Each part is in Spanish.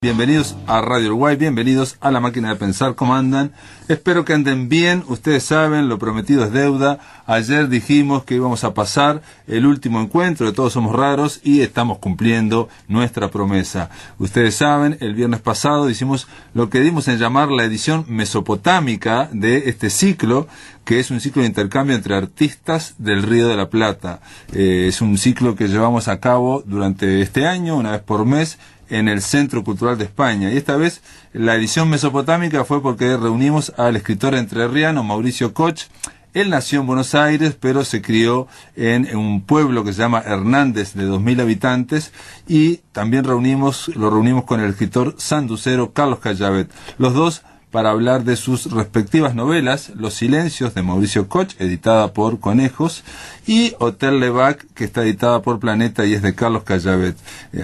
Bienvenidos a Radio Uruguay, bienvenidos a La Máquina de Pensar. ¿Cómo andan? Espero que anden bien. Ustedes saben, lo prometido es deuda. Ayer dijimos que íbamos a pasar el último encuentro de Todos Somos Raros y estamos cumpliendo nuestra promesa. Ustedes saben, el viernes pasado hicimos lo que dimos en llamar la edición mesopotámica de este ciclo, que es un ciclo de intercambio entre artistas del Río de la Plata. Es un ciclo que llevamos a cabo durante este año, una vez por mes, en el Centro Cultural de España. Y esta vez la edición mesopotámica fue porque reunimos al escritor entrerriano Mauricio Koch. Él nació en Buenos Aires, pero se crió en un pueblo que se llama Hernández, de 2000 habitantes, y también lo reunimos con el escritor sanducero Carlos Callavet. Los dos para hablar de sus respectivas novelas, Los Silencios, de Mauricio Koch, editada por Conejos, y Hotel Levac, que está editada por Planeta y es de Carlos Callavet.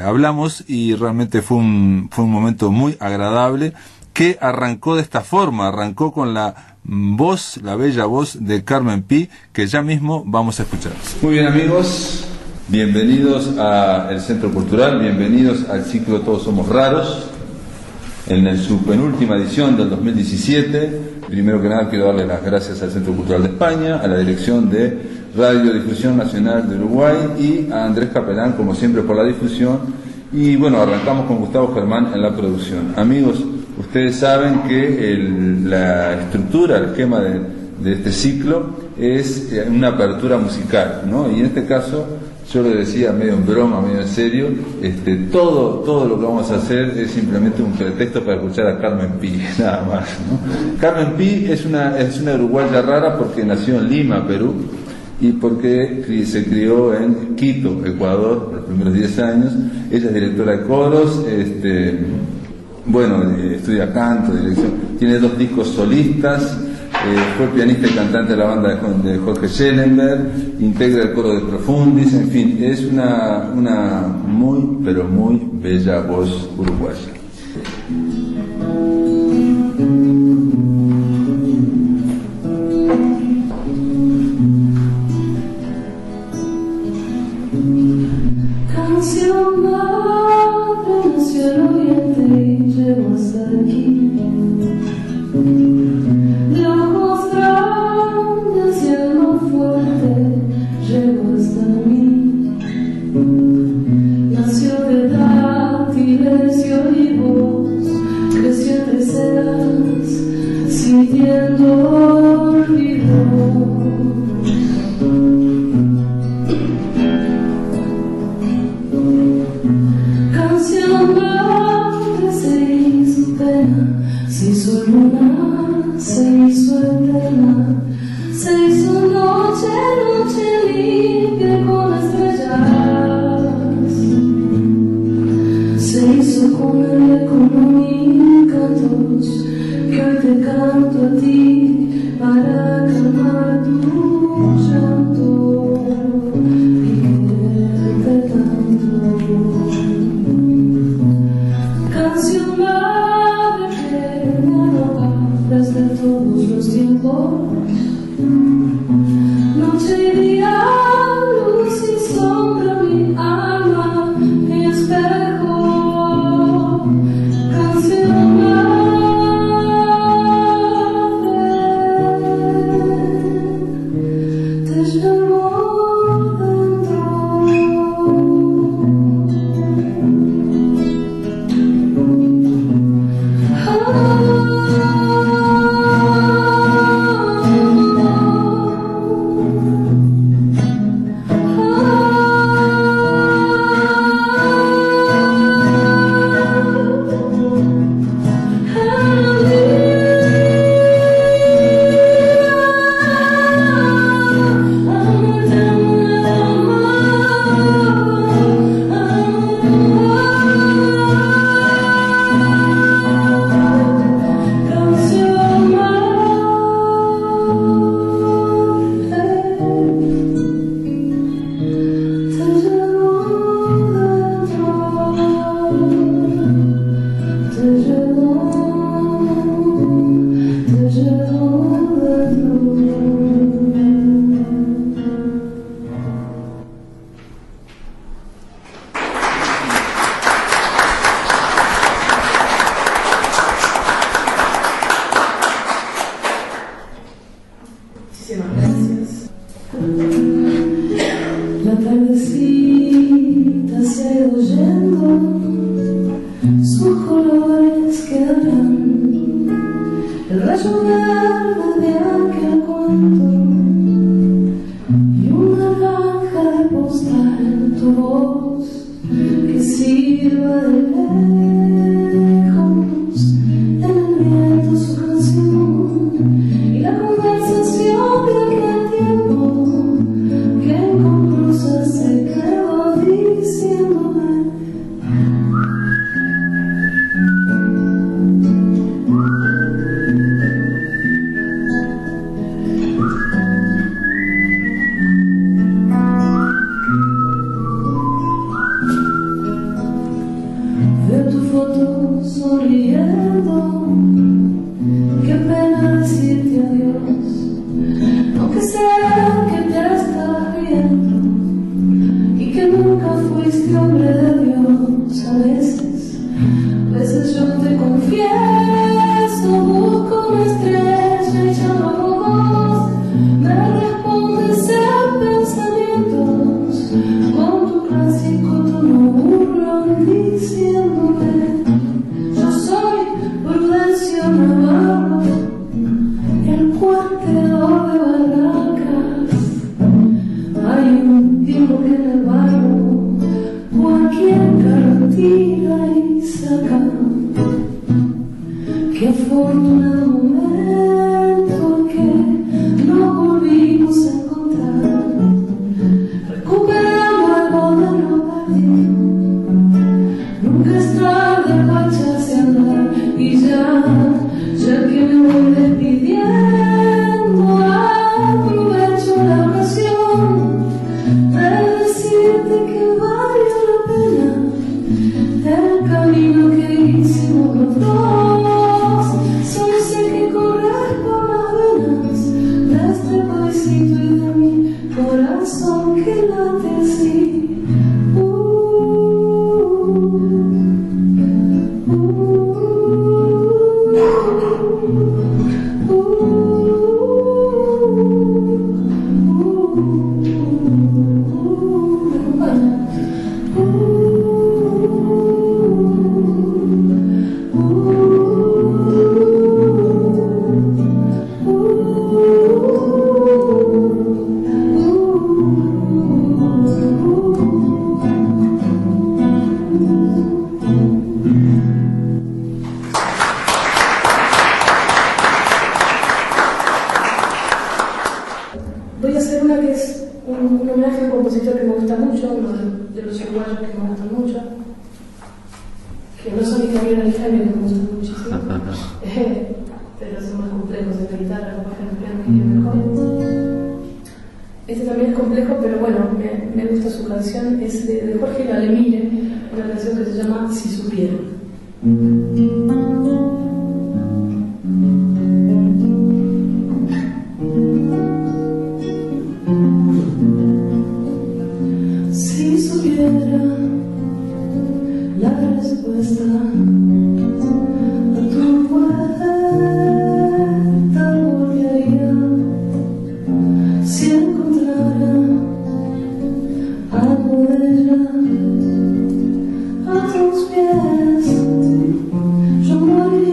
Hablamos y realmente fue un momento muy agradable, que arrancó de esta forma, arrancó con la voz, la bella voz de Carmen Pi, que ya mismo vamos a escuchar. Muy bien, amigos, bienvenidos al Centro Cultural, bienvenidos al ciclo Todos Somos Raros, en su penúltima edición del 2017. Primero que nada quiero darle las gracias al Centro Cultural de España, a la Dirección de Radiodifusión Nacional de Uruguay y a Andrés Capelán, como siempre, por la difusión. Y bueno, arrancamos con Gustavo Germán en la producción. Amigos, ustedes saben que la estructura, el esquema de este ciclo es una apertura musical, ¿no? Y en este caso, yo lo decía medio en broma, medio en serio, todo lo que vamos a hacer es simplemente un pretexto para escuchar a Carmen Pi, nada más, ¿no? Carmen Pi es una uruguaya rara porque nació en Lima, Perú, y porque se crió en Quito, Ecuador, por los primeros 10 años. Ella es directora de coros, estudia canto, dirección, tiene 2 discos solistas. Fue pianista y cantante de la banda de Jorge Schellenberg, integra el coro de Profundis, en fin, es una muy, pero muy bella voz uruguaya. Canción madre nació el oriente y llegó hasta aquí. rayo verde de aquel cuento y una caja de postal en tu voz que sirva de lejos en el viento su canción y la conversación de aquel tiempo que inconclusa se quedó diciéndome. Veo tu foto sonriendo, qué pena decirte adiós, aunque sé que te estás riendo y que nunca fuiste hombre de Dios. A veces yo te confieso, busco una estrella y llamo vos, me respondes en pensamientos con tu clásico tono burlón diciéndome: yo soy Prudencio Navarro, el cuarteador de barracas. Hay un tiempo que en el barro cualquier carro tira y saca. Qué afortunado momento que no volvimos a encontrar, recuperando algo de lo perdido. Nunca es tarde para echarse a andar y ya que me voy despidiendo, aprovecho la ocasión de decirte que valió la pena el camino que hicimos los dos. Solo sé que corres por las venas de este paisito y de mi corazón que late así. Voy a hacer una que es un homenaje a un compositor que me gusta mucho, uno de los uruguayos que me gustan mucho, que no son ni Javier ni Jaime, que me gustan muchísimo, pero son más complejos en la guitarra, capaz que en el piano y en mejor. Este también es complejo, pero bueno, me gusta su canción, es de Jorge Lalemire, una canción que se llama Si Supieran. Si supiera la respuesta a tu puerta volvería, si encontrara algo de ella a tus pies, yo moriría.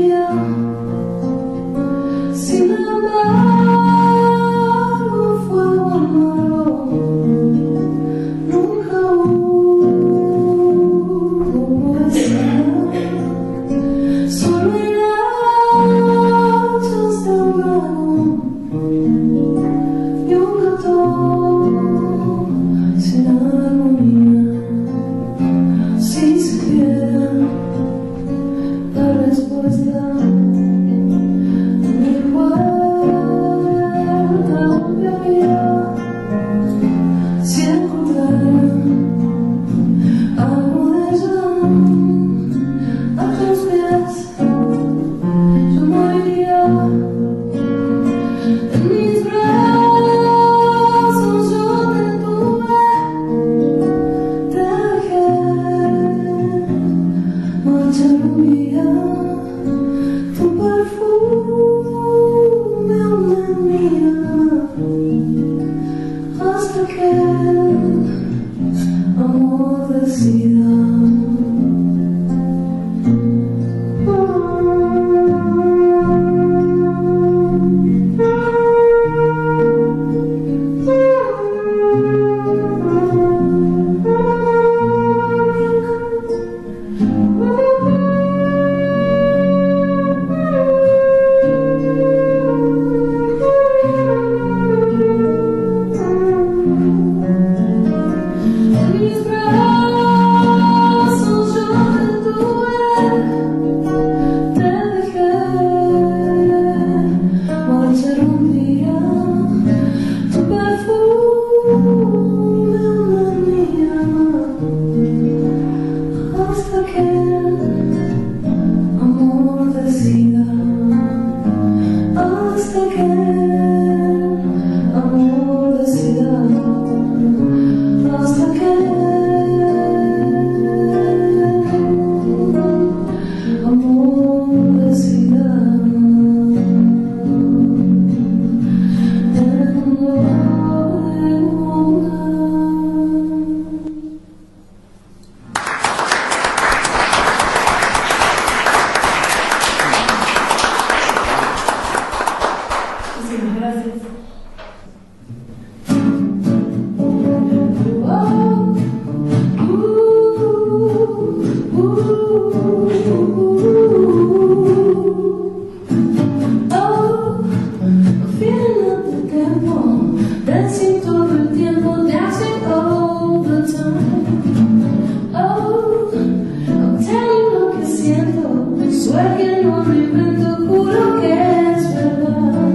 sueño, no me invento, juro que es verdad.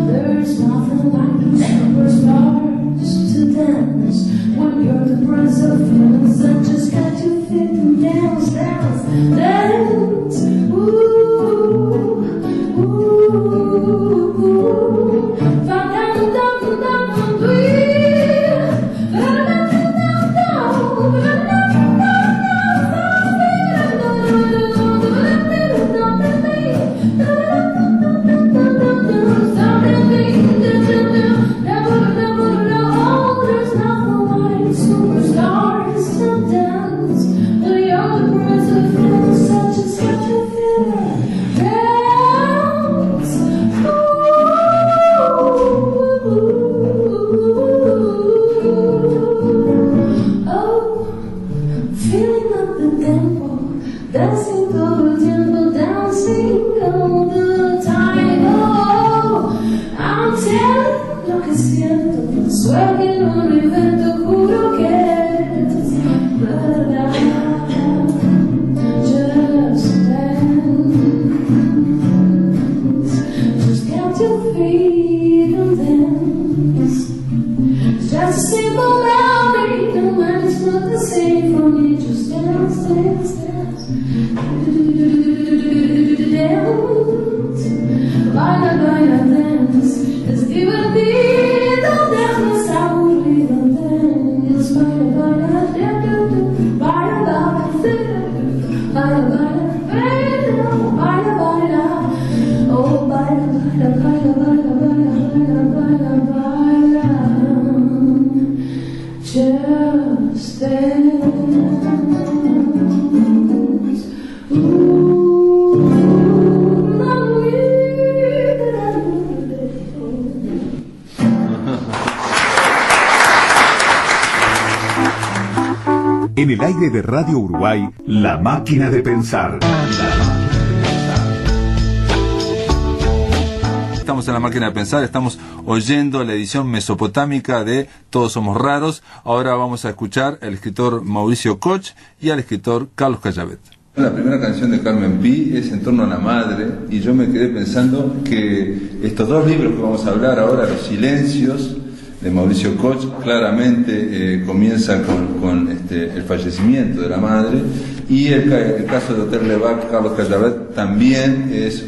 There's nothing like the superstars to dance when you're the prince of feelings and just got to fit and dance, dance, dance. Ooh, ooh, ooh. Fa down, down, down, dancing todo el tiempo, dancing all the time. Oh, I'm telling lo que siento, sueño, no lo invento, juro que es verdad. Just dance, just get your feet and dance. It's just a simple melody, no man, it's not the same for me. Just dance, dance, dance. Dance, baila, baila, dance. Es divertido, déjanos aburrido, dance. Baila, baila, baila, baila, baila, baila, baila, oh, baila, baila, baila, baila, baila, baila, baila, baila. Just dance. En el aire de Radio Uruguay, La Máquina de Pensar. Estamos en La Máquina de Pensar, estamos oyendo la edición mesopotámica de Todos Somos Raros. Ahora vamos a escuchar al escritor Mauricio Koch y al escritor Carlos Callavet. La primera canción de Carmen Pi es en torno a la madre, y yo me quedé pensando que estos dos libros que vamos a hablar ahora, Los Silencios, de Mauricio Koch, claramente comienza con el fallecimiento de la madre, y el caso de Hotel Levac, Carlos Callavet, también es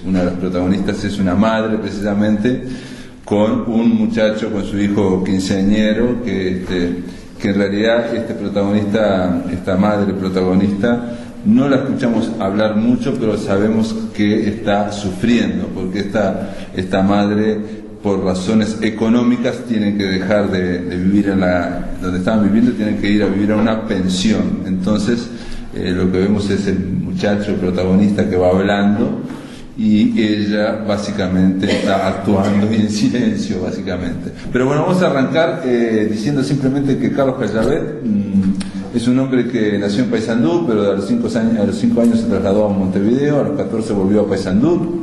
una de las protagonistas, es una madre precisamente, con un muchacho, con su hijo quinceañero, que en realidad esta madre protagonista, no la escuchamos hablar mucho, pero sabemos que está sufriendo, porque esta madre, por razones económicas, tienen que dejar de vivir donde estaban viviendo, tienen que ir a vivir a una pensión. Entonces lo que vemos es el muchacho protagonista que va hablando, y ella básicamente está actuando en silencio, básicamente. Pero bueno, vamos a arrancar diciendo simplemente que Carlos Callavet es un hombre que nació en Paysandú, pero a los 5 años se trasladó a Montevideo, a los 14 volvió a Paysandú,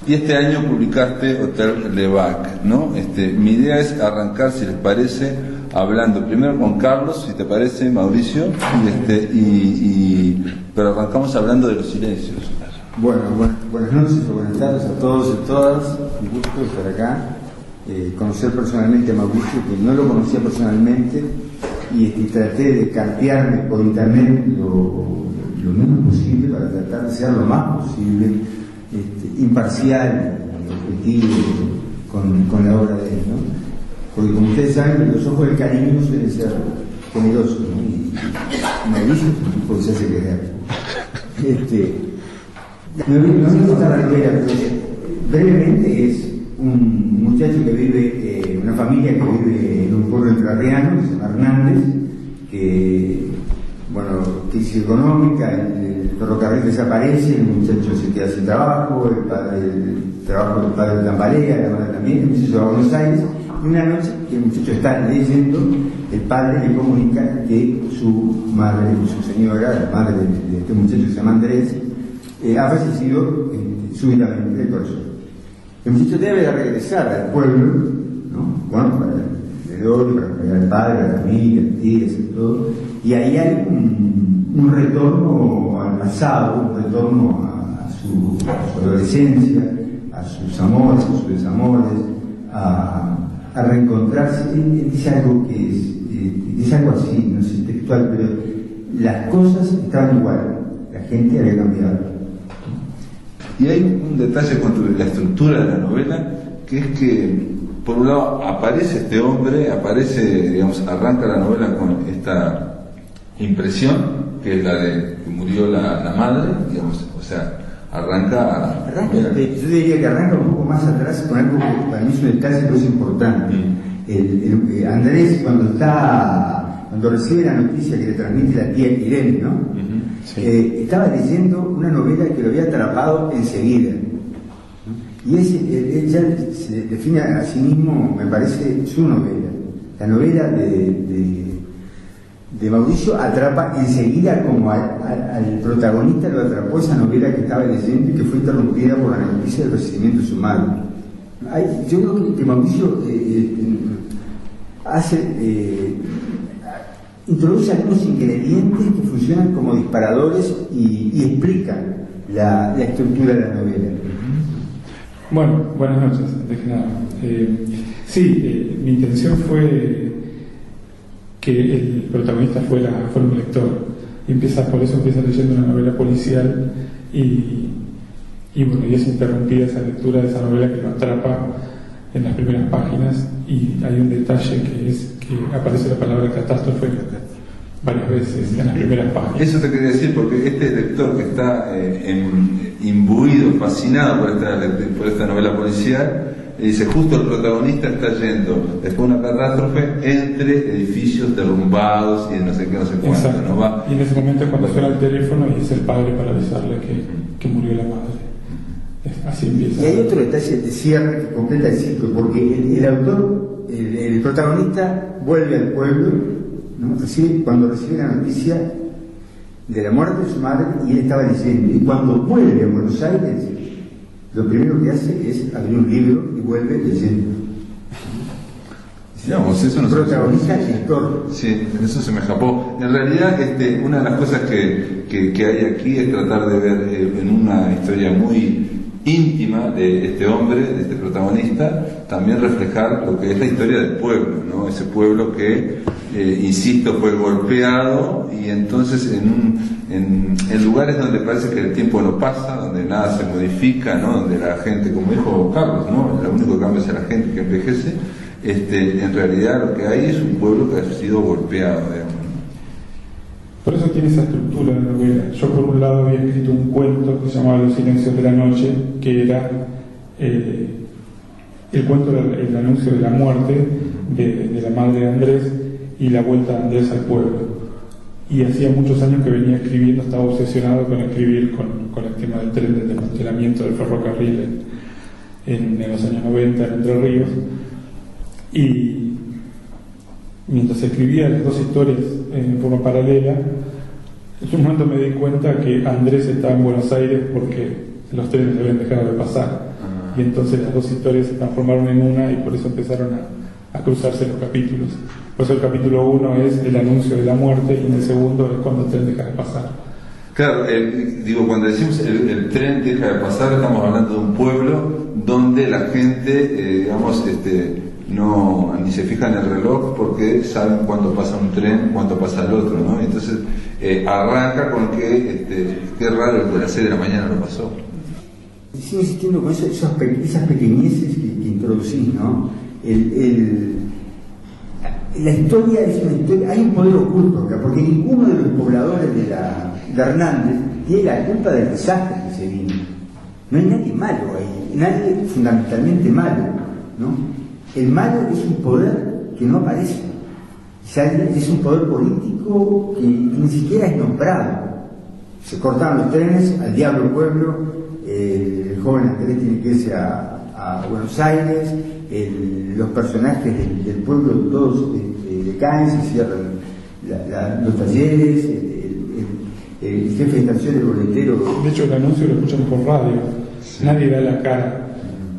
y este año publicaste Hotel Levac, ¿no? Mi idea es arrancar, si les parece, hablando primero con Carlos, si te parece, Mauricio, pero arrancamos hablando de Los Silencios. Bueno, buenas noches o buenas tardes a todos y todas. Un gusto estar acá, conocer personalmente a Mauricio, que no lo conocía personalmente, y traté de cartearme por internet lo menos posible para tratar de ser lo más posible imparcial y objetivo con la obra de él, ¿no? Porque como ustedes saben, los ojos del cariño suelen ser generosos, ¿no? Y Mauricio es un tipo que se hace querer. No voy a contar la historia, pero brevemente es un muchacho que vive, una familia que vive en un pueblo entrerriano que se llama Hernández, que, bueno, crisis económica, el ferrocarril desaparece, el muchacho se queda sin trabajo, el trabajo del padre tambalea, la madre también, el muchacho va a Buenos Aires, y una noche que el muchacho está leyendo, el padre le comunica que su madre, su señora, la madre de este muchacho que se llama Andrés, ha fallecido súbitamente del corazón. El muchacho debe de regresar al pueblo, ¿no? Bueno, para el dolor, para apoyar al padre, a la familia, a las tías y todo, y ahí hay un retorno a forzado, un retorno a su adolescencia, a sus amores, a sus desamores, a reencontrarse. Él dice algo que es algo así, no sé, textual, pero las cosas estaban igual, la gente había cambiado. Y hay un detalle con la estructura de la novela, que es que, por un lado, aparece este hombre, digamos, arranca la novela con esta impresión, que es la de que murió la madre, digamos, o sea, arranca, yo diría que arranca un poco más atrás con algo que para mí es un detalle pero es importante. Andrés, cuando recibe la noticia que le transmite la tía Irene, ¿no? Sí. Estaba leyendo una novela que lo había atrapado enseguida. Y él ya se define a sí mismo, me parece, su novela. La novela de Mauricio atrapa enseguida, como al protagonista lo atrapó esa novela que estaba leyendo y que fue interrumpida por la noticia del recibimiento de su madre. Yo creo que Mauricio introduce algunos ingredientes que funcionan como disparadores y explican la estructura de la novela. Bueno, buenas noches, antes que nada. Mi intención fue que el protagonista fuera un lector. Por eso empieza leyendo una novela policial y es interrumpida esa lectura de esa novela que lo atrapa en las primeras páginas, y hay un detalle que es que aparece la palabra catástrofe varias veces en las primeras páginas. Eso te quería decir, porque este lector que está imbuido, fascinado por esta novela policial, dice, justo el protagonista está yendo después de una catástrofe entre edificios derrumbados y no sé qué, no sé cuánto. ¿No va? Y en ese momento es cuando suena el teléfono y es el padre para avisarle que murió la madre. Así empieza. Y hay otro detalle de cierre que completa el ciclo, porque el autor, el protagonista, vuelve al pueblo, ¿no? Cuando recibe la noticia de la muerte de su madre, y él estaba leyendo, y cuando vuelve a Buenos Aires, lo primero que hace es abrir un libro y vuelve leyendo. Digamos, eso no protagonista lector. Sí, eso se me escapó. En realidad, una de las cosas que hay aquí es tratar de ver en una historia muy íntima de este hombre, de este protagonista, también reflejar lo que es la historia del pueblo, ¿no? Ese pueblo que, insisto, fue golpeado, y entonces en lugares donde parece que el tiempo no pasa, donde nada se modifica, ¿no? Donde la gente, como dijo Carlos, ¿no? Lo único que cambia es a la gente que envejece. En realidad lo que hay es un pueblo que ha sido golpeado, digamos. Por eso tiene esa estructura de novela. Yo por un lado había escrito un cuento que se llamaba Los silencios de la noche, que era el cuento del anuncio de la muerte de la madre de Andrés y la vuelta de Andrés al pueblo. Y hacía muchos años que venía escribiendo, estaba obsesionado con escribir con el tema del tren, del desmantelamiento del ferrocarril en los años 90 en Entre Ríos. Y mientras escribía las dos historias en forma paralela, en un momento me di cuenta que Andrés estaba en Buenos Aires porque los trenes habían dejado de pasar. Y entonces las dos historias se transformaron en una, y por eso empezaron a cruzarse los capítulos. Por eso el capítulo 1 es el anuncio de la muerte, y en el segundo es cuando el tren deja de pasar. Claro, cuando decimos el tren deja de pasar, estamos hablando de un pueblo donde la gente, no ni se fija en el reloj porque saben cuándo pasa un tren, cuándo pasa el otro, ¿no? Entonces arranca con que qué raro que a las 6 de la mañana no pasó. Sigo insistiendo con esas pequeñeces que introducís, ¿no? La historia es una historia, hay un poder oculto acá, porque ninguno de los pobladores de Hernández tiene la culpa del desastre que se vino. No hay nadie malo ahí, nadie fundamentalmente malo, ¿no? El malo es un poder que no aparece, es un poder político que ni siquiera es nombrado. Se cortaron los trenes, al diablo el pueblo, el joven Andrés tiene que irse a Buenos Aires, los personajes del pueblo todos decaen, se cierran los talleres, el jefe de estación, el boletero. De hecho, el anuncio lo escuchan por radio, sí. Nadie da la cara.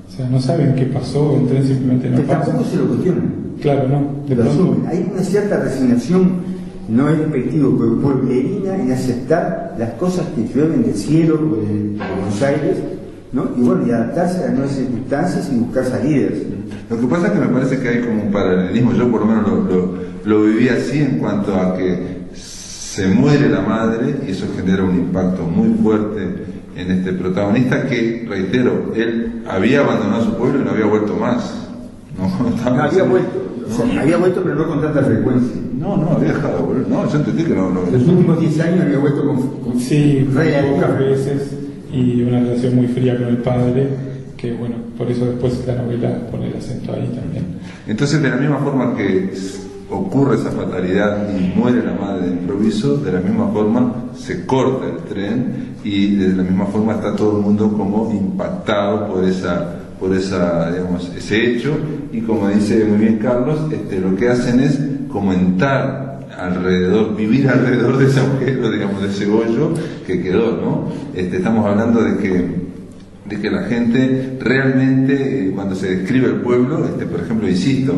O sea, no saben qué pasó, el tren simplemente no pasa. Tampoco se lo cuestionan. Claro, no. De pronto hay una cierta resignación no es despectivo, pero pueblerina en aceptar las cosas que llueven del cielo o de Buenos Aires, ¿no? Y bueno, y adaptarse a las nuevas circunstancias y buscar salidas. Lo que pasa es que me parece que hay como un paralelismo, yo por lo menos lo viví así en cuanto a que se muere la madre y eso genera un impacto muy fuerte en este protagonista que, reitero, él había abandonado su pueblo y no había vuelto más. No había vuelto, o sea, había vuelto pero no con tanta frecuencia. No había dejado de volver. No, yo entendí que no. Los últimos 10 años había vuelto con sí, realidad. pocas veces, y una relación muy fría con el padre, que bueno, por eso después la novela pone el acento ahí también. Entonces, de la misma forma que ocurre esa fatalidad y muere la madre de improviso, de la misma forma se corta el tren y de la misma forma está todo el mundo como impactado por esa digamos, ese hecho, y como dice muy bien Carlos, lo que hacen es comentar alrededor, vivir alrededor de ese agujero, digamos, de ese hoyo que quedó, ¿no? Estamos hablando de que la gente realmente, cuando se describe el pueblo, por ejemplo, insisto,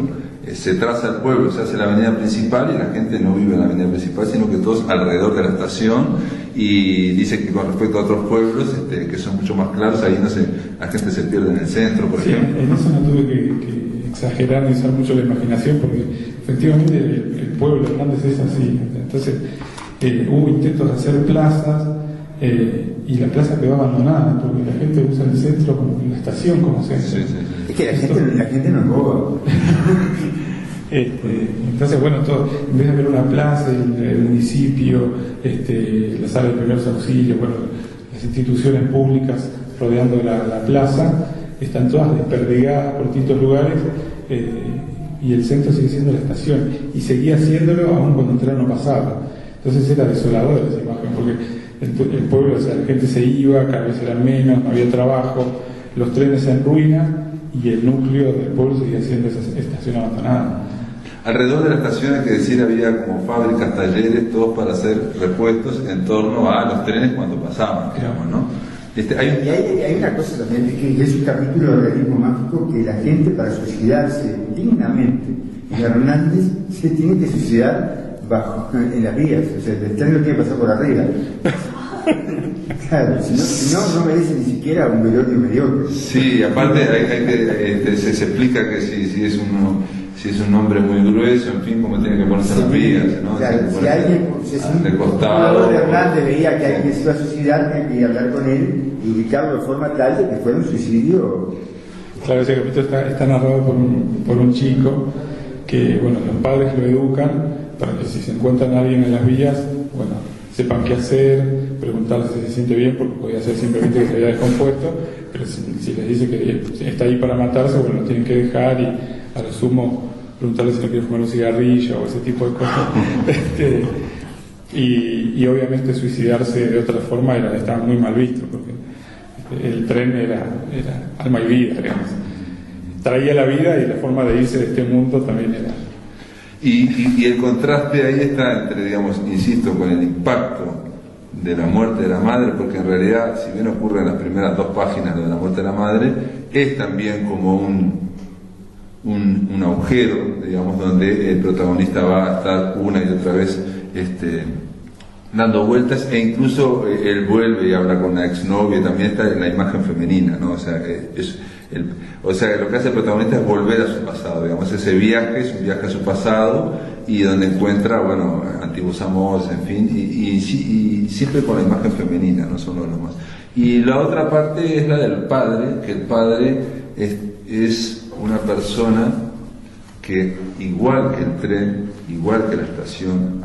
se traza el pueblo, se hace la avenida principal y la gente no vive en la avenida principal, sino que todos alrededor de la estación, y dice que con respecto a otros pueblos, que son mucho más claros, ahí la gente se pierde en el centro, por ejemplo. En eso no tuve que exagerar ni usar mucho la imaginación, porque efectivamente el pueblo de Hernández es así. Entonces hubo intentos de hacer plazas, y la plaza quedó abandonada porque la gente usa el centro como la estación como centro. Sí. Es que la gente no roba. Entonces, bueno, en vez de haber una plaza, el municipio, la sala de primeros auxilios, bueno, las instituciones públicas rodeando la plaza, están todas desperdigadas por distintos lugares, y el centro sigue siendo la estación, y seguía haciéndolo aún cuando el tren no pasaba. Entonces era desolador esa imagen, porque el pueblo, o sea, la gente se iba, cada vez era menos, no había trabajo, los trenes en ruina, y el núcleo del pueblo seguía siendo esa estación abandonada. Alrededor de la estación, hay que decir, había como fábricas, talleres, todos para hacer repuestos en torno a los trenes cuando pasaban, digamos, ¿no? Y hay una cosa también, que es un capítulo de realismo mágico, que la gente, para suicidarse dignamente en Hernández, se tiene que suicidar en las vías, o sea, el tren no tiene que pasar por arriba. Claro, si no merece ni siquiera un velorio mediocre. Sí, aparte se explica que si es un hombre muy grueso, en fin, como tiene que ponerse las vías, ¿no? Claro, si alguien, de costado, de Hernández veía que alguien se iba a suicidar, tenía que ir a hablar con él y ubicarlo de forma tal de que fuera un suicidio. Claro, ese capítulo está narrado por un chico que, bueno, los padres lo educan para que si se encuentran a alguien en las vías, bueno, sepan qué hacer, preguntarle si se siente bien, porque podía ser simplemente que se había descompuesto, pero si les dice que está ahí para matarse, bueno, lo tienen que dejar, y a lo sumo preguntarle si no quiere fumar un cigarrillo o ese tipo de cosas. Y obviamente suicidarse de otra forma estaba muy mal visto, porque el tren era alma y vida, digamos. Traía la vida, y la forma de irse de este mundo también era. Y el contraste ahí está entre, digamos, insisto, con el impacto de la muerte de la madre, porque en realidad, si bien ocurre en las primeras 2 páginas de la muerte de la madre, es también como un agujero, digamos, donde el protagonista va a estar una y otra vez dando vueltas, e incluso él vuelve y habla con la exnovia, también está en la imagen femenina, ¿no? O sea, lo que hace el protagonista es volver a su pasado, digamos, ese viaje es un viaje a su pasado, y donde encuentra, bueno, antiguos amores, en fin, y siempre con la imagen femenina, no solo lo más. Y la otra parte es la del padre, que el padre es una persona que, igual que el tren, igual que la estación,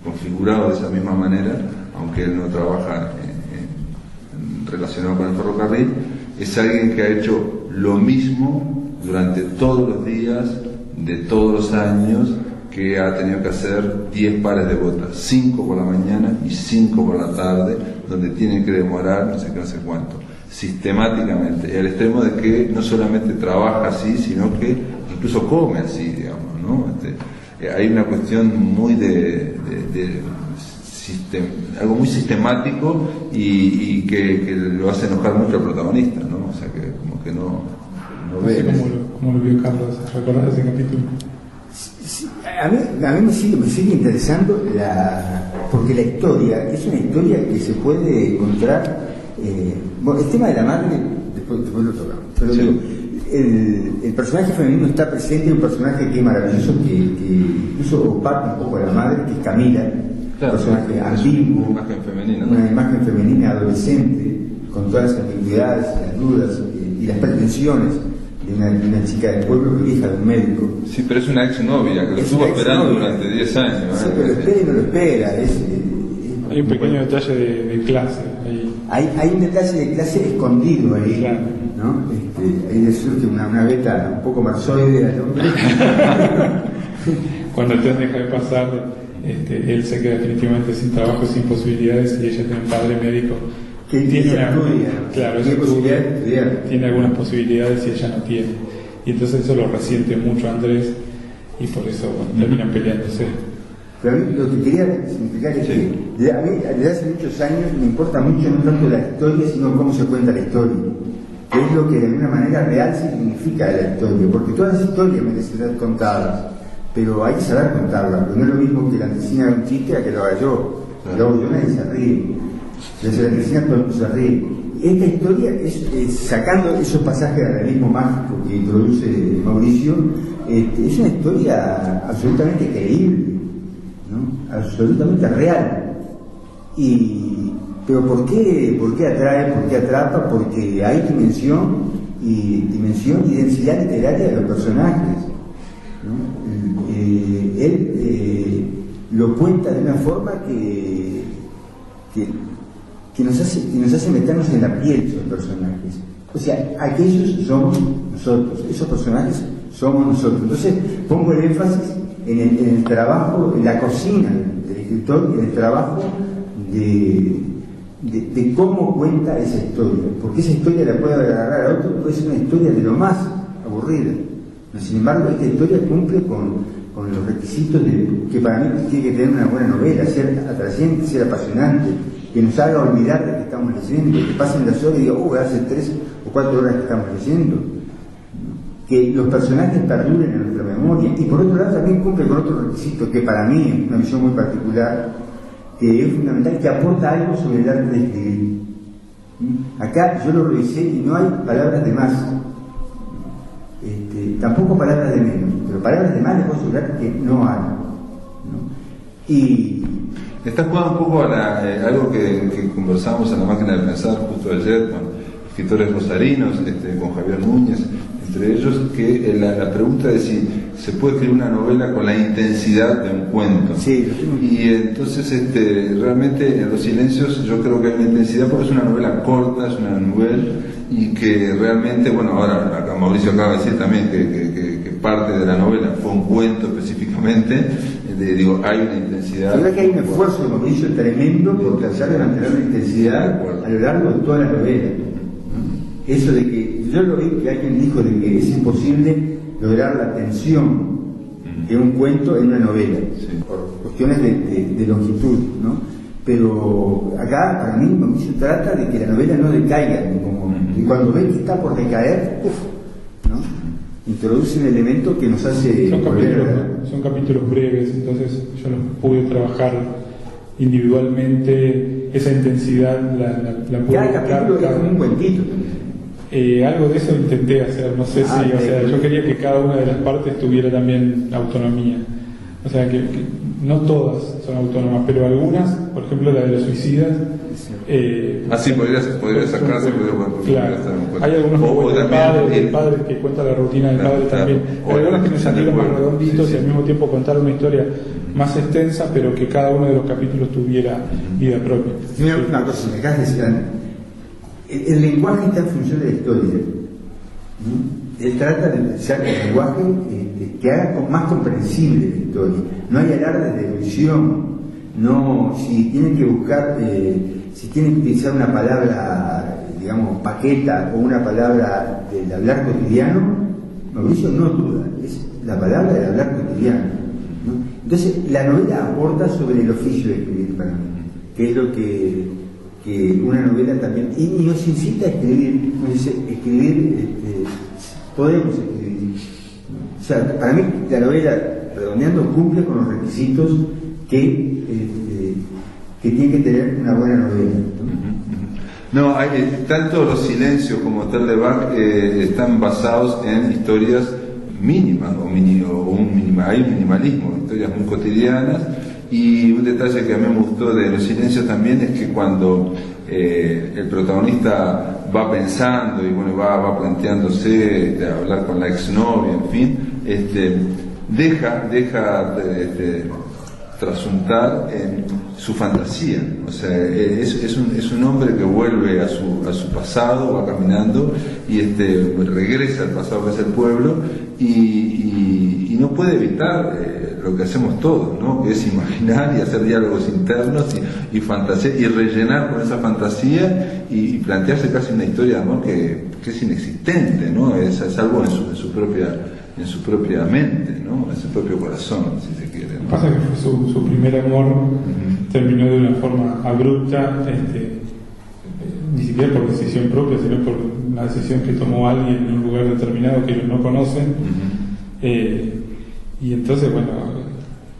configurado de esa misma manera, aunque él no trabaja relacionado con el ferrocarril, es alguien que ha hecho lo mismo durante todos los días de todos los años, que ha tenido que hacer 10 pares de botas, 5 por la mañana y 5 por la tarde, donde tiene que demorar no sé qué, no sé cuánto, sistemáticamente, y al extremo de que no solamente trabaja así, sino que incluso come así, digamos, ¿no? Hay una cuestión muy algo muy sistemático, y que lo hace enojar mucho al protagonista, ¿no? O sea, que como que no ve. No sé cómo lo vio Carlos, ¿recordás ese capítulo? Sí, A mí me sigue interesando porque la historia es una historia que se puede encontrar. Bueno, el tema de la madre, después lo tocamos. Pero digo, el personaje femenino está presente, un personaje que es maravilloso, que incluso opaca un poco a la madre, que es Camila, claro, un personaje ambiguo, una imagen femenina, ¿no? una imagen femenina adolescente, con todas las ambigüedades, las dudas y las pretensiones de una chica del pueblo que es hija de un médico. Sí, pero es una exnovia que lo estuvo esperando durante 10 años. Sí, pero lo espera y no lo espera. Hay un pequeño detalle de clase ahí. Hay un detalle de clase escondido ahí, claro, ¿no? Ahí le surge una beta un poco marzoide al hombre. Cuando el tren deja de pasar, él se queda definitivamente sin trabajo, sin posibilidades, y ella tiene un padre médico Que tiene tiene posibilidad de estudiar. Tiene algunas posibilidades y ella no tiene. Y entonces eso lo resiente mucho Andrés, y por eso terminan peleándose. Pero a mí lo que quería significar es que a mí desde hace muchos años me importa mucho no tanto la historia, sino cómo se cuenta la historia, que es lo que de alguna manera real significa la historia, porque todas las historias merecen ser contadas, pero hay que saber contarlas, porque no es lo mismo que la Antesina haga un chiste a que lo haga yo. Lo hago yo, nadie se ríe. Desde la Antesina todo el mundo se ríe. Esta historia es sacando esos pasajes de realismo mágico que introduce Mauricio, es una historia absolutamente creíble, ¿no? Absolutamente real. Pero ¿por qué atrae? ¿Por qué atrapa? Porque hay dimensión y densidad literaria de los personajes, ¿no? Él lo cuenta de una forma que nos hace meternos en la piel de los personajes. O sea, aquellos somos nosotros, esos personajes somos nosotros. Entonces pongo el énfasis en el trabajo, en la cocina del escritor, en el trabajo de cómo cuenta esa historia, porque esa historia la puede agarrar a otro, puede ser una historia de lo más aburrida. Sin embargo, esta historia cumple con los requisitos que para mí tiene que tener una buena novela, ser atrayente, ser apasionante, que nos haga olvidar de que estamos leyendo, que pasen las horas y diga, hace 3 o 4 horas que estamos leyendo, que los personajes perduren en nuestra memoria. Y por otro lado también cumple con otro requisito que para mí es una visión muy particular, que es fundamental, que aporta algo sobre el arte de escribir. Acá yo lo revisé y no hay palabras de más, tampoco palabras de menos, pero palabras de más les puedo asegurar que no hay, ¿no? Y está jugando un poco a algo que conversamos en la máquina de pensar justo ayer con escritores rosarinos, con Javier Núñez, entre ellos, que la pregunta de si se puede escribir una novela con la intensidad de un cuento. Sí. Y entonces realmente en Los Silencios yo creo que hay una intensidad porque es una novela corta, es una novela, y que realmente, bueno, ahora acá Mauricio acaba de decir también que parte de la novela fue un cuento específicamente, hay una intensidad. Yo creo que hay un esfuerzo de Mauricio tremendo por tratar de mantener la intensidad a lo largo de toda la novela. Eso de que, yo lo vi que alguien dijo de que es imposible lograr la tensión de un cuento en una novela, por cuestiones de longitud, ¿no? Pero acá, para mí, Mauricio trata de que la novela no decaiga en ningún momento. Y cuando ve que está por decaer, ¿no? Introduce un elemento que nos hace... Son capítulos breves, entonces yo los pude trabajar individualmente, esa intensidad la pude... Cada capítulo es como un cuentito. Algo de eso intenté hacer, no sé si, o sea, yo quería que cada una de las partes tuviera también autonomía. O sea, que no todas son autónomas, pero algunas, por ejemplo la de los suicidas... sí, podría sacarse, claro. Hay algunos del padre que cuenta la rutina del padre también. Hay algunos que me salieron más redonditos y al mismo tiempo contar una historia más extensa, pero que cada uno de los capítulos tuviera vida propia. Mira, una cosa, me acabas de decir, el lenguaje está en función de la historia, ¿no? Él trata de utilizar el lenguaje que haga más comprensible la historia. No hay alardes de erudición, no, si tienen que buscar, si tienen que utilizar una palabra, digamos, paqueta o una palabra del hablar cotidiano, Mauricio no duda, es la palabra del hablar cotidiano, ¿no? Entonces, la novela aporta sobre el oficio de escribir para mí, que es lo que una novela también, y nos incita a escribir, nos dice, escribir, podemos escribir, ¿no? O sea, para mí la novela redondeando, cumple con los requisitos que tiene que tener una buena novela, No, tanto Los Silencios como Hotel de Bach están basados en historias mínimas hay un minimalismo, historias muy cotidianas. Y un detalle que a mí me gustó de Los Silencios también es que cuando el protagonista va pensando y bueno, va planteándose hablar con la exnovia, en fin, deja trasuntar en su fantasía. O sea, es un hombre que vuelve a su pasado, va caminando y regresa al pasado que es el pueblo y no puede evitar lo que hacemos todos, ¿no? Que es imaginar y hacer diálogos internos y fantasía y rellenar con esa fantasía y plantearse casi una historia de amor que es inexistente, ¿no? Es algo en su propia mente, ¿no? En su propio corazón, si se quiere, ¿no? Pasa que fue su primer amor, terminó de una forma abrupta, ni siquiera por decisión propia, sino por una decisión que tomó alguien en un lugar determinado que ellos no conocen. Y entonces, bueno,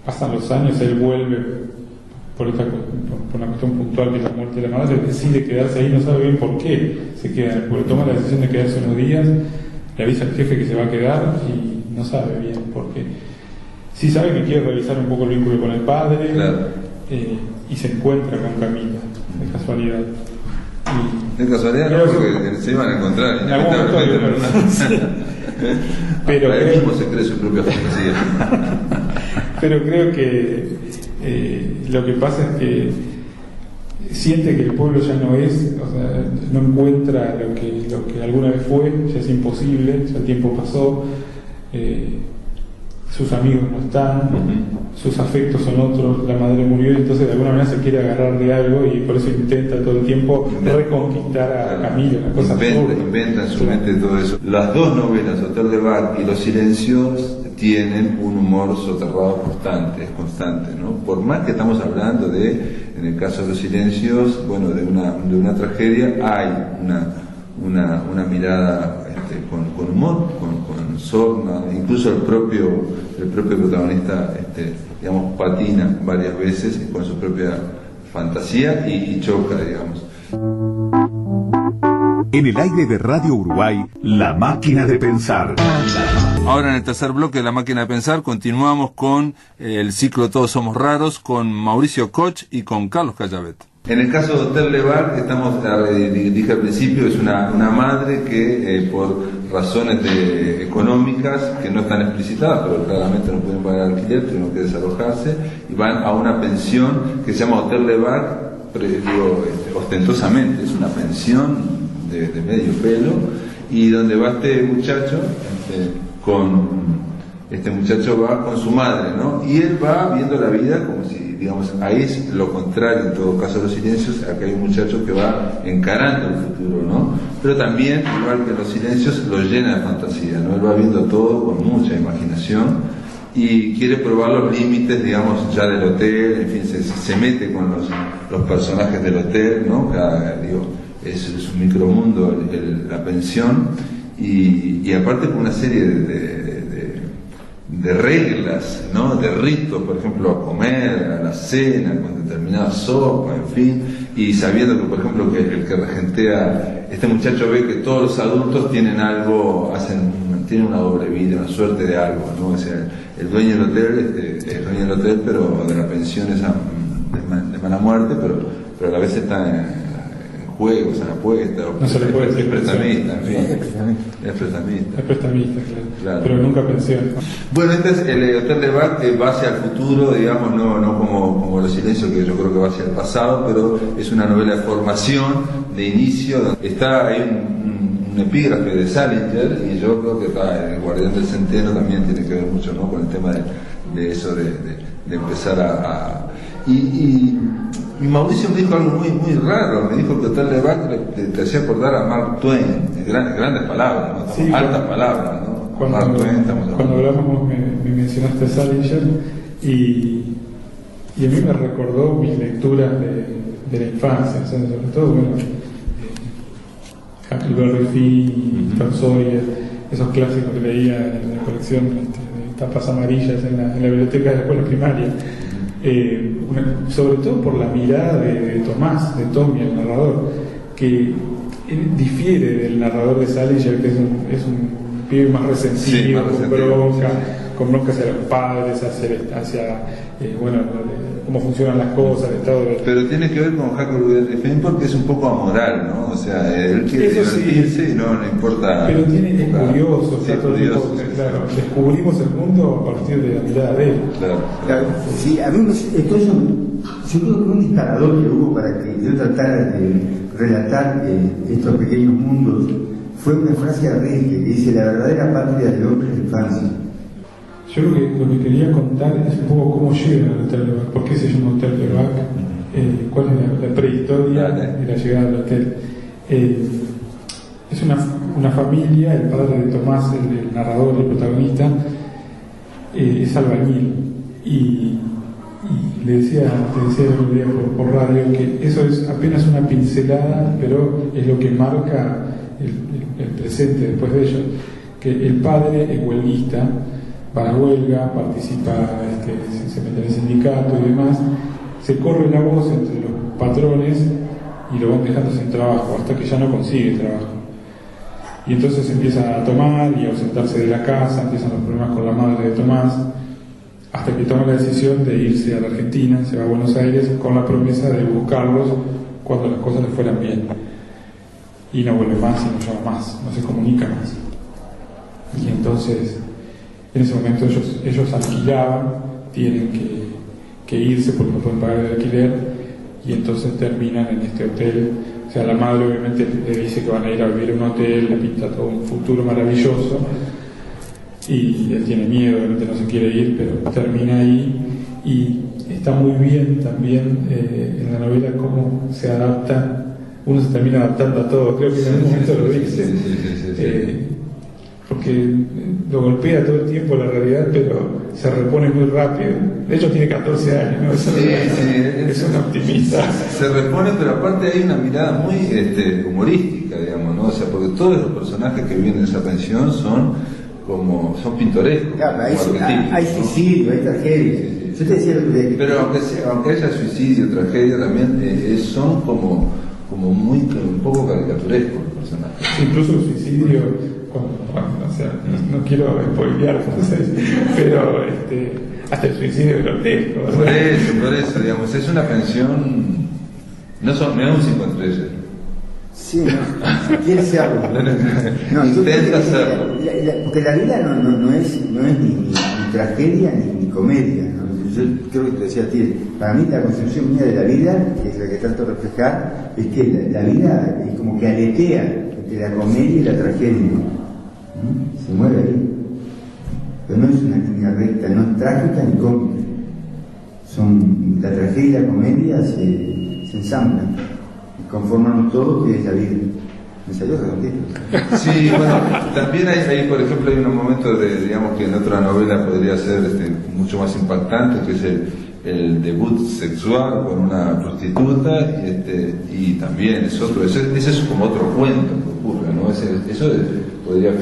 pasan los años, él vuelve por una cuestión puntual que es la muerte de la madre, decide quedarse ahí, no sabe bien por qué se queda, porque toma la decisión de quedarse unos días, le avisa al jefe que se va a quedar y no sabe bien por qué. Sí sabe que quiere revisar un poco el vínculo con el padre, claro. Y se encuentra con Camila, de casualidad. De casualidad no, porque se iban a encontrar inevitablemente. Pero él mismo se cree su propia fantasía. Pero creo que lo que pasa es que siente que el pueblo ya no es, o sea, no encuentra lo que alguna vez fue, ya es imposible, ya el tiempo pasó, sus amigos no están, sus afectos son otros, la madre murió y entonces de alguna manera se quiere agarrar de algo y por eso intenta todo el tiempo reconquistar a Camilo, una cosa inventa en su mente todo eso. Las dos novelas, Hotel de Bach y Los Silencios, tienen un humor soterrado constante, es constante, ¿no? Por más que estamos hablando en el caso de Los Silencios, bueno, de una tragedia, hay una mirada con humor, con sorna, incluso el propio protagonista, digamos, patina varias veces con su propia fantasía y choca, digamos. En el aire de Radio Uruguay, La Máquina de Pensar. Ahora en el tercer bloque de La Máquina de Pensar continuamos con el ciclo Todos Somos Raros con Mauricio Koch y con Carlos Callavet. En el caso de Hotel de Bach, dije al principio, es una madre que por razones económicas que no están explicitadas, pero claramente no pueden pagar alquiler, tuvieron que desalojarse y van a una pensión que se llama Hotel de Bach, ostentosamente es una pensión de medio pelo, y donde va este muchacho va con su madre, ¿no? Y él va viendo la vida como si, digamos, ahí es lo contrario en todo caso de Los Silencios, acá hay un muchacho que va encarando el futuro, ¿no? Pero también, igual que Los Silencios, lo llena de fantasía, ¿no? Él va viendo todo con mucha imaginación y quiere probar los límites, digamos, ya del hotel, en fin, se mete con los personajes del hotel, ¿no? Es un micromundo la pensión y aparte con una serie de reglas, ¿no? De ritos, por ejemplo, a comer, a la cena, con determinada sopa, en fin, y sabiendo que, por ejemplo, que el que regentea, este muchacho ve que todos los adultos tienen algo, tienen una doble vida, una suerte de algo, ¿no? O sea, el dueño del hotel es dueño del hotel, pero de la pensión esa de mala muerte, pero a la vez está en juegos, en apuestas, no se le puede decir es prestamista, en fin, es prestamista, claro. Pero nunca pensión. Bueno, este es el Hotel de Bach, va hacia el futuro, digamos, no como Los Silencios, que yo creo que va hacia el pasado, pero es una novela de formación, de inicio, donde está ahí un epígrafe de Salinger, y yo creo que el Guardián del Centeno también tiene que ver mucho, ¿no? Con el tema de eso, de empezar y Mauricio me dijo algo muy raro, me dijo que Hotel de Bach te hacía acordar a Mark Twain, grandes palabras, ¿no? Sí, altas palabras, ¿no? Cuando hablamos me mencionaste a Salinger y a mí me recordó mis lecturas de la infancia, o sea, sobre todo, bueno, Huckleberry Finn, Tom Sawyer, esos clásicos que leía en la colección de tapas amarillas en la biblioteca de la escuela primaria. Sobre todo por la mirada de Tomás, de Tommy, el narrador, que difiere del narrador de Salinger, que es un pibe más resentido, con bronca hacia los padres, hacia cómo funcionan las cosas, el estado de... Pero tiene que ver con Huckleberry Finn porque es un poco amoral, ¿no? O sea, él quiere divertirse y no le importa... Pero es curioso, claro, descubrimos el mundo a partir de la mirada de él. Claro. Sí, a mí yo creo que un disparador que hubo para que yo tratara de relatar estos pequeños mundos fue una frase de Rilke que dice: la verdadera patria del hombre es la infancia. Yo lo que quería contar es un poco cómo llega al Hotel de Bac, por qué se llama Hotel de Bac, cuál es la prehistoria de la llegada del hotel. Es una familia, el padre de Tomás, el narrador, el protagonista, es albañil, y le decía el otro día por radio que eso es apenas una pincelada, pero es lo que marca el presente después de ello, que el padre es huelguista, va a la huelga, participa, se mete en el sindicato y demás, se corre la voz entre los patrones y lo van dejando sin trabajo hasta que ya no consigue trabajo. Y entonces empieza a tomar y a ausentarse de la casa, empiezan los problemas con la madre de Tomás, hasta que toma la decisión de irse a la Argentina, se va a Buenos Aires con la promesa de buscarlos cuando las cosas le fueran bien. Y no vuelve más y no llama más, no se comunica más. Y entonces, en ese momento ellos alquilaban, tienen que irse porque no pueden pagar el alquiler, y entonces terminan en este hotel. O sea, la madre obviamente le dice que van a ir a vivir en un hotel, le pinta todo un futuro maravilloso, y él tiene miedo, obviamente no se quiere ir, pero termina ahí. Y está muy bien también en la novela cómo se adapta, uno se termina adaptando a todo, creo que en algún momento lo dice, porque lo golpea todo el tiempo la realidad, pero se repone muy rápido. De hecho tiene 14 años, ¿no? Es un optimista. Se repone, pero aparte hay una mirada muy humorística, digamos, ¿no? O sea, porque todos los personajes que viven en esa pensión son pintorescos. Claro, hay suicidio, hay tragedia. Yo te decía pero aunque haya suicidio, tragedia, también son como muy un poco caricaturescos los personajes. Incluso el suicidio, o sea, no quiero spoilear, pero hasta el suicidio grotesco. Por eso, digamos, es una pensión, no es un 5 estrellas. Sí, no, quiere serlo. No, intenta hacerlo. Porque la vida no es ni tragedia ni comedia, ¿no? Yo creo que te decía a ti, para mí la concepción mía de la vida, que es la que trato de reflejar, es que la vida es como que aletea entre la comedia y la tragedia, ¿no? Se mueve ahí. Pero no es una línea recta, no es trágica ni cómica. La tragedia y la comedia se ensamblan y conforman todo que es la vida. ¿Me salió redondito? Sí, bueno, también hay, por ejemplo, hay unos momentos digamos que en otra novela podría ser mucho más impactante, que es el debut sexual con una prostituta, y también es otro, ese es como otro cuento que ocurre, ¿no? Eso podría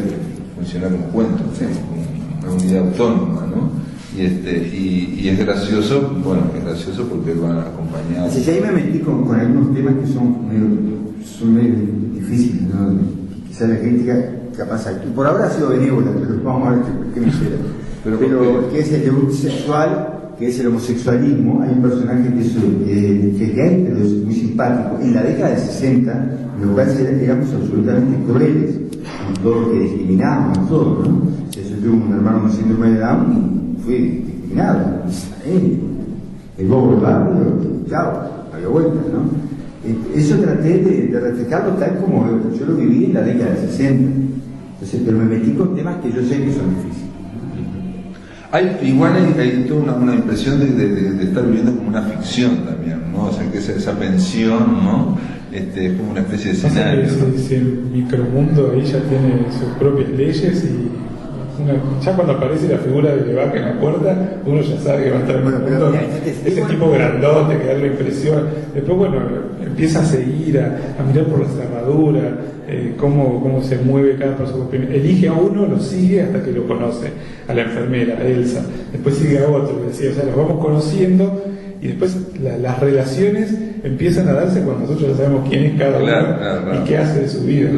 funcionar como cuento, como una unidad autónoma, ¿no? Y es gracioso, porque van acompañados. Así que ahí me metí con algunos temas que son medio difíciles, ¿no? Quizás la crítica capaz aquí. Por ahora ha sido benévola, pero vamos a ver qué me espera. Pero que es el debut sexual, que es el homosexualismo. Hay un personaje que es gay, pero es muy simpático. En la década de 60, los gays éramos absolutamente crueles, con todo lo que discriminábamos, todo, ¿no? Yo tuve un hermano con síndrome de Down y fue discriminado. El bobo del barrio, chao, había vuelta, ¿no? Eso traté de reflejarlo tal como yo lo viví en la década de 60. Entonces, pero me metí con temas que yo sé que son difíciles. Igual hay toda una impresión de estar viviendo como una ficción también, ¿no? O sea, que esa pensión, ¿no? Es como una especie de escenario. Ese micromundo ahí ya tiene sus propias leyes y ya cuando aparece la figura de Levaque en la puerta, uno ya sabe que va a estar en Bueno, el pero mundo. mira, Ese tipo grandote que da la impresión. Después, bueno, empieza a seguir, a mirar por la cerradura, cómo se mueve cada paso. Elige a uno, lo sigue hasta que lo conoce, a la enfermera, a Elsa. Después sigue a otro, decía, o sea, los vamos conociendo. Y después las relaciones empiezan a darse cuando nosotros ya sabemos quién es cada uno y qué hace de su vida.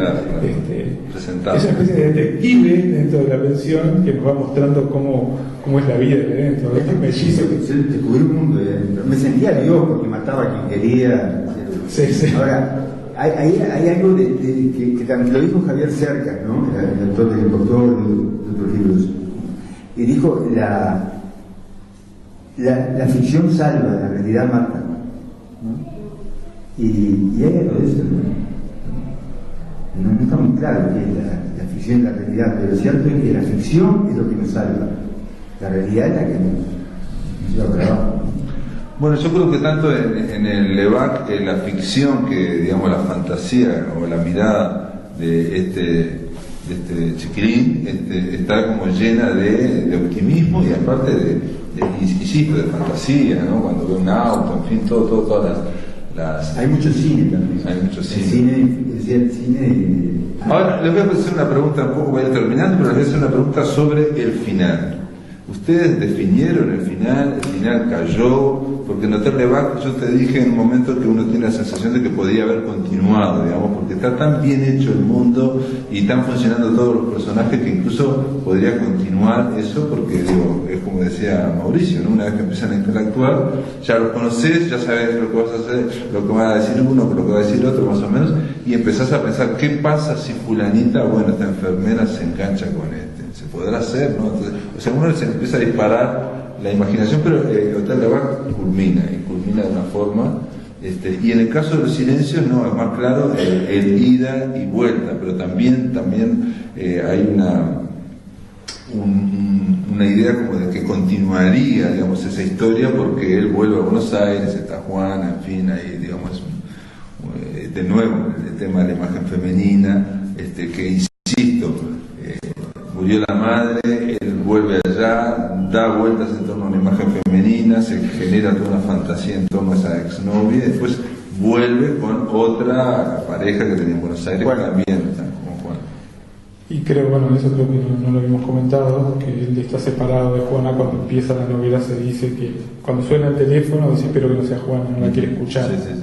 Es una especie de detective dentro de la pensión que nos va mostrando cómo es la vida de dentro. Es mellizo que se descubrió un mundo. Me sentía Dios porque mataba a quien quería. Sí. Ahora, hay algo que también lo dijo Javier Cercas, ¿no? El autor del Impostor, de otros libros. Y dijo, la ficción salva, la realidad mata, ¿no? Y hay algo de eso, no está muy claro que la ficción y la realidad, pero lo cierto es que la ficción es lo que nos salva, la realidad es la que nos lleva para abajo. Bueno, yo creo que tanto en el Levac, la ficción, que digamos la fantasía o la mirada de este chiquilín está como llena de optimismo y aparte de fantasía, ¿no? Cuando ve un auto, en fin, todas las... Hay mucho cine también. Hay mucho cine. El cine. Ahora les voy a hacer una pregunta, un poco voy a ir terminando, pero les voy a hacer una pregunta sobre el final. Ustedes definieron el final cayó, porque en Hotel Levac yo te dije en un momento que uno tiene la sensación de que podía haber continuado, digamos, porque está tan bien hecho el mundo y están funcionando todos los personajes que incluso podría continuar eso, porque digo, es como decía Mauricio, ¿no? Una vez que empiezan a interactuar, ya los conoces, ya sabes lo que vas a hacer, lo que va a decir uno, lo que va a decir otro, más o menos, y empezás a pensar, ¿qué pasa si fulanita, esta enfermera se engancha con este? Se podrá hacer, ¿no? Entonces, o sea, uno se empieza a disparar la imaginación, pero Hotel Levac culmina de una forma, y en el caso de los silencios, no, es más claro el ida y vuelta, pero también hay una idea como de que continuaría, digamos, esa historia, porque él vuelve a Buenos Aires, está Juana, en fin, ahí, digamos, de nuevo, el tema de la imagen femenina, que insisto, murió la madre, él vuelve allá, da vueltas en torno a una imagen femenina, se genera toda una fantasía en torno a esa exnovia, y después vuelve con otra pareja que tenía en Buenos Aires, que también está como Juan. Y creo, eso creo que no lo habíamos comentado, que él está separado de Juana. Cuando empieza la novela se dice que cuando suena el teléfono dice espero que no sea Juana, no la quiere escuchar. Sí.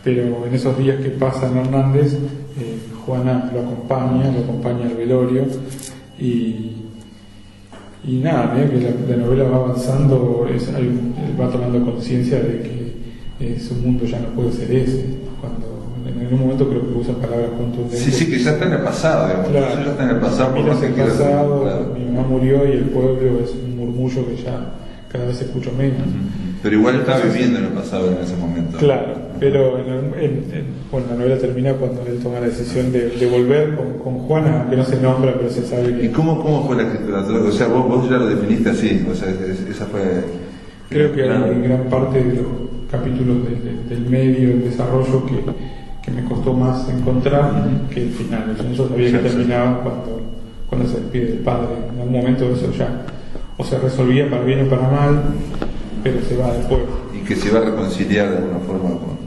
Pero en esos días que pasa en Hernández, Juana lo acompaña al velorio. Y nada, que la novela va avanzando, él va tomando conciencia de que su mundo ya no puede ser ese. Cuando en un momento creo que usa palabras contundentes. Sí, que ya está en el pasado, digamos. Claro, Ya está en el pasado. mira el pasado, claro. Mi mamá murió y el pueblo es un murmullo que ya cada vez escucho menos. Pero igual está viviendo en el pasado en ese momento. Claro, pero la novela termina cuando él toma la decisión de volver con Juana, aunque no se nombra, pero se sabe que... ¿Y cómo fue la escritura? O sea, vos ya lo definiste así, o sea, esa fue... Creo que hay gran parte de los capítulos del medio, el desarrollo, que me costó más encontrar que el final. Yo sabía que terminaba cuando se despide del padre. En algún momento eso ya o se resolvía para bien o para mal, pero se va después. Y que se va a reconciliar de alguna forma con...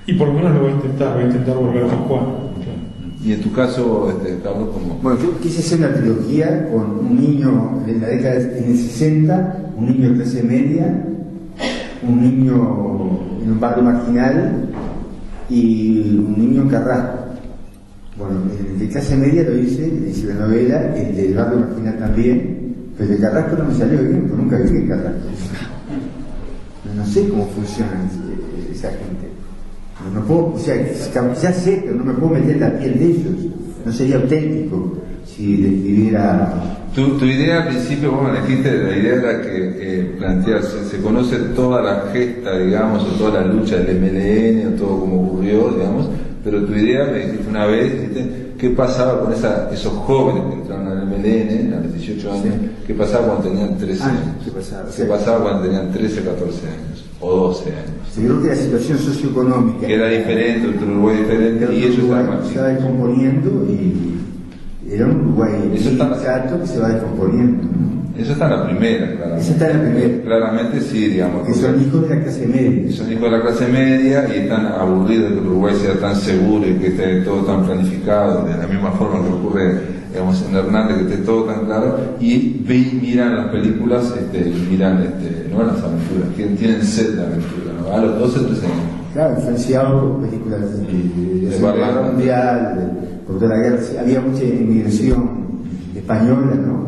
Y por lo menos lo voy a intentar volver con Juan. Y en tu caso, Carlos, ¿cómo? Bueno, yo quise hacer una trilogía con un niño en la década del 60, un niño de clase media, un niño en un barrio marginal y un niño en Carrasco. Bueno, el de clase media lo hice la novela, el del barrio marginal también, pero el de Carrasco no me salió bien, porque nunca viví en Carrasco. No sé cómo funciona esa gente. No puedo, o sea, ya sé, pero no me puedo meter en la piel de ellos. No sería auténtico si describiera... Tu idea al principio, vos me dijiste, la idea era que plantearse, se conoce toda la gesta, digamos, o toda la lucha del MLN, o todo como ocurrió, digamos, pero tu idea, me dijiste una vez, ¿qué pasaba con esos jóvenes que entraron al MLN a los 18 años? Sí. ¿Qué pasaba cuando tenían 13 años? ¿Qué pasaba cuando tenían 13, 14 años? O 12 años. Sí, creo que la situación socioeconómica que era diferente, otro Uruguay diferente, y ellos se va descomponiendo y era un Uruguay Eso está- exacto que se va descomponiendo, ¿no? Eso está en la primera, claramente. Eso está en la primera. Claramente sí, digamos. Que son hijos de la clase media. Son hijos de la clase media y están aburridos de que Uruguay sea tan seguro y que esté todo tan planificado, de la misma forma que ocurre, digamos, en Hernández, que esté todo tan claro, y miran las películas, miran no las aventuras, tienen sed de aventura, ¿no? A los 12, 13 años. Claro, influenciado por películas de De Segunda Barlanda. Guerra Mundial, porque la guerra, había mucha inmigración española, ¿no?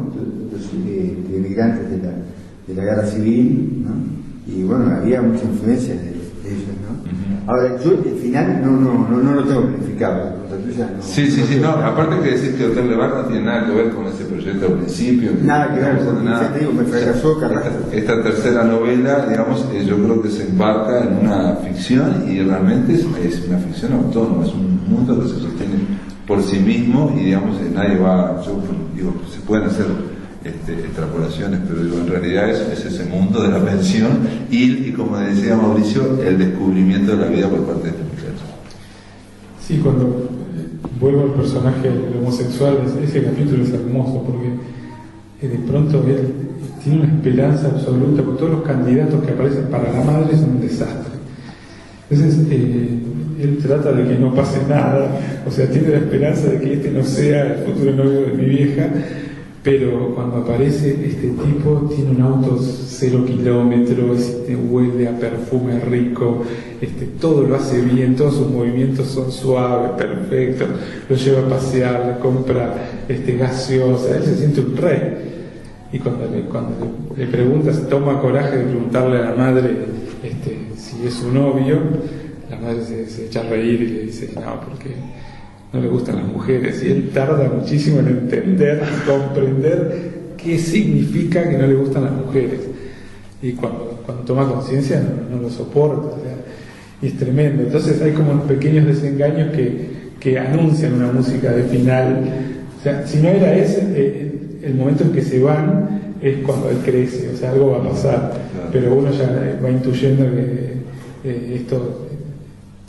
De inmigrantes de la guerra civil, ¿no? Y bueno, había mucha influencia de ellos, ¿no? Ahora, yo el final no lo tengo planificado. La tuya no, Sí, no, aparte que decir que Hotel Levar no tiene nada que ver con ese proyecto al principio. Nada que ver, no porque nada. ya te digo, me fracasó Carrasco. Esta tercera novela, digamos, yo creo que se embarca en una ficción y realmente es una ficción autónoma, es un mundo que se sostiene por sí mismo y digamos, nadie va, yo digo, se pueden hacer extrapolaciones, pero digo, en realidad es ese mundo de la pensión y como decía Mauricio, el descubrimiento de la vida por parte de este muchacho. Sí, cuando vuelvo al personaje homosexual, ese capítulo es hermoso porque de pronto él tiene una esperanza absoluta, porque todos los candidatos que aparecen para la madre son un desastre. Entonces, él trata de que no pase nada, o sea, tiene la esperanza de que este no sea el futuro novio de mi vieja, pero cuando aparece este tipo, tiene un auto 0 kilómetros, huele a perfume rico, todo lo hace bien, todos sus movimientos son suaves, perfectos, lo lleva a pasear, le compra gaseosa, él se siente un rey. Y cuando le preguntas, toma coraje de preguntarle a la madre si es su novio, la madre se echa a reír y le dice, no, porque no le gustan las mujeres, y él tarda muchísimo en entender, en comprender qué significa que no le gustan las mujeres, y cuando toma conciencia no lo soporta, o sea, y es tremendo. Entonces hay como pequeños desengaños que anuncian una música de final, o sea, si no era ese, el momento en que se van es cuando él crece, o sea, algo va a pasar, pero uno ya va intuyendo que esto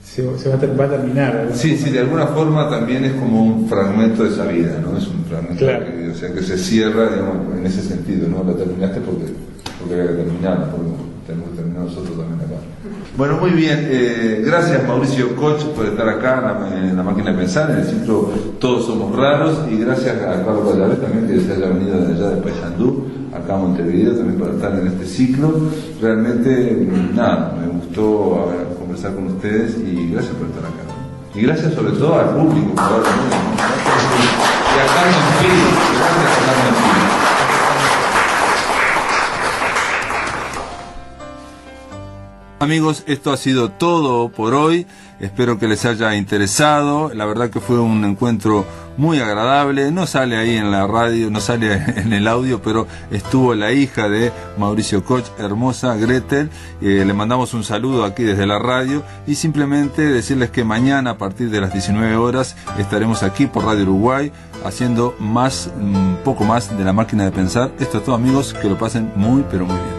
se va a terminar. Sí, de alguna forma también es como un fragmento de esa vida, ¿no? Es un fragmento claro. que se cierra, digamos, en ese sentido, ¿no? La terminaste porque había que terminar, porque tenemos que terminar nosotros también acá. Bueno, muy bien, gracias Mauricio Koch por estar acá en la máquina de pensar, en el ciclo Todos Somos Raros, y gracias a Carlos Pallares también, que se haya venido de allá de Paysandú, acá a Montevideo, también para estar en este ciclo. Realmente, nada, me gustó conversar con ustedes y gracias por estar acá. Y gracias sobre todo al público por haber venido. Y a Carmen Pires, gracias a Carmen Pires. Amigos, esto ha sido todo por hoy. Espero que les haya interesado. La verdad que fue un encuentro muy agradable. No sale ahí en la radio, no sale en el audio, pero estuvo la hija de Mauricio Koch, hermosa Gretel. Le mandamos un saludo aquí desde la radio y simplemente decirles que mañana a partir de las 19 horas estaremos aquí por Radio Uruguay haciendo un poco más de La Máquina de Pensar. Esto es todo, amigos, que lo pasen muy pero muy bien.